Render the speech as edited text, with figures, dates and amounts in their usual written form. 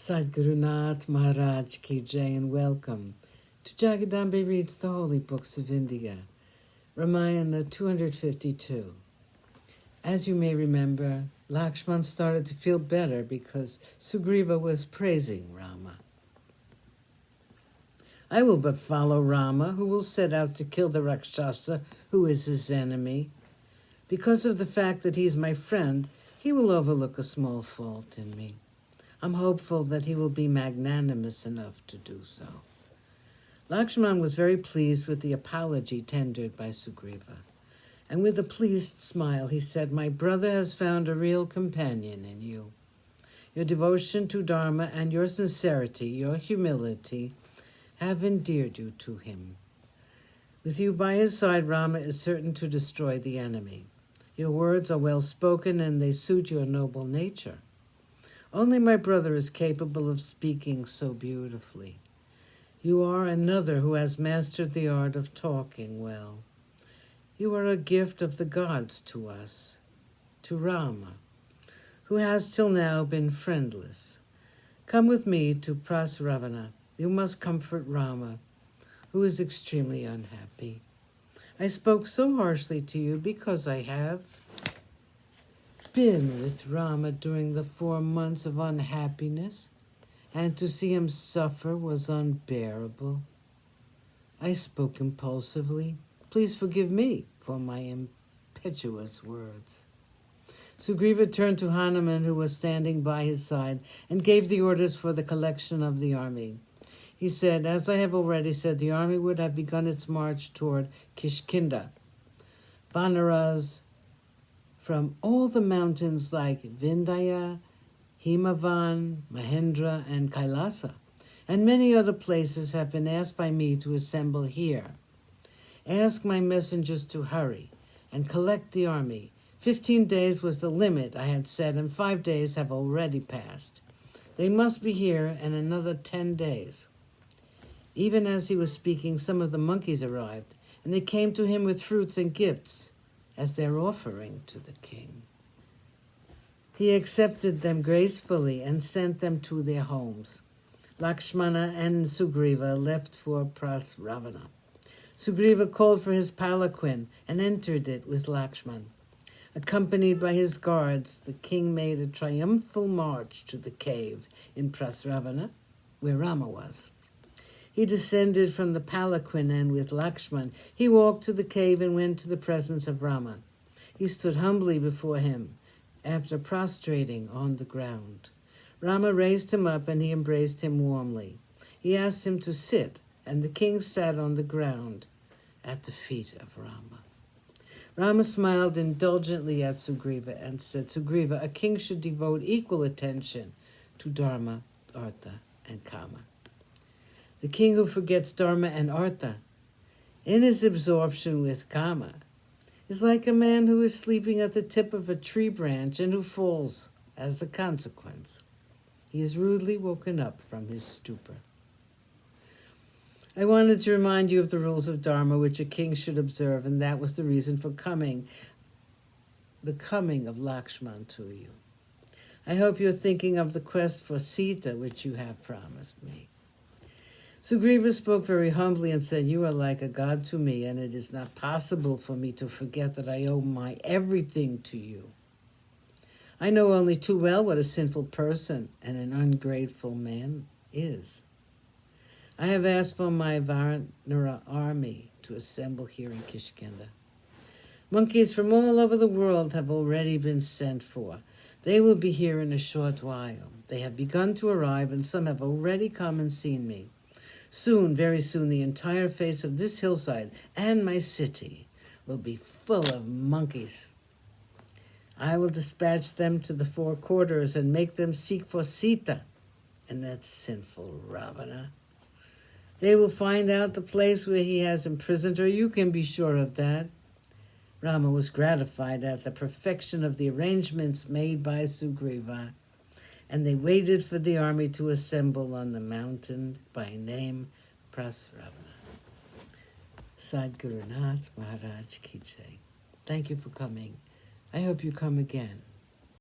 Sadhguru Nath Maharaj Ki Jai, and welcome to Jagadambe Reads the Holy Books of India, Ramayana 252. As you may remember, Lakshman started to feel better because Sugriva was praising Rama. I will but follow Rama, who will set out to kill the Rakshasa, who is his enemy. Because of the fact that he's my friend, he will overlook a small fault in me. I'm hopeful that he will be magnanimous enough to do so. Lakshman was very pleased with the apology tendered by Sugriva, and with a pleased smile he said, "My brother has found a real companion in you. Your devotion to Dharma and your sincerity, your humility, have endeared you to him. With you by his side, Rama is certain to destroy the enemy. Your words are well spoken and they suit your noble nature. Only my brother is capable of speaking so beautifully. You are another who has mastered the art of talking well. You are a gift of the gods to us, to Rama, who has till now been friendless. Come with me to Prasravana. You must comfort Rama, who is extremely unhappy. I spoke so harshly to you because I have been with Rama during the 4 months of unhappiness, and to see him suffer was unbearable. I spoke impulsively. Please forgive me for my impetuous words." Sugriva turned to Hanuman, who was standing by his side, and gave the orders for the collection of the army. He said, "As I have already said, the army would have begun its march toward Kishkinda. Vanaras from all the mountains like Vindhya, Himavan, Mahendra, and Kailasa, and many other places have been asked by me to assemble here. Ask my messengers to hurry and collect the army. 15 days was the limit I had set, and 5 days have already passed. They must be here in another 10 days. Even as he was speaking, some of the monkeys arrived, and they came to him with fruits and gifts as their offering to the king. He accepted them gracefully and sent them to their homes. Lakshmana and Sugriva left for Prasravana. Sugriva called for his palanquin and entered it with Lakshman. Accompanied by his guards, the king made a triumphal march to the cave in Prasravana, where Rama was. He descended from the palanquin, and with Lakshman, he walked to the cave and went to the presence of Rama. He stood humbly before him, after prostrating on the ground. Rama raised him up, and he embraced him warmly. He asked him to sit, and the king sat on the ground at the feet of Rama. Rama smiled indulgently at Sugriva and said, "Sugriva, a king should devote equal attention to Dharma, Artha, and Kama. The king who forgets Dharma and Artha in his absorption with Kama is like a man who is sleeping at the tip of a tree branch and who falls as a consequence. He is rudely woken up from his stupor." I wanted to remind you of the rules of Dharma which a king should observe, and that was the reason for the coming of Lakshman to you. I hope you're thinking of the quest for Sita, which you have promised me. Sugriva spoke very humbly and said, "You are like a god to me, and it is not possible for me to forget that I owe my everything to you. I know only too well what a sinful person and an ungrateful man is. I have asked for my Varnara army to assemble here in Kishkinda. Monkeys from all over the world have already been sent for. They will be here in a short while. They have begun to arrive, and some have already come and seen me. Soon, very soon, the entire face of this hillside and my city will be full of monkeys. I will dispatch them to the 4 quarters and make them seek for Sita and that sinful Ravana. They will find out the place where he has imprisoned her. You can be sure of that." Rama was gratified at the perfection of the arrangements made by Sugriva, and they waited for the army to assemble on the mountain by name Prasravana. Sadhguru Nath Maharaj Ki Jai. Thank you for coming. I hope you come again.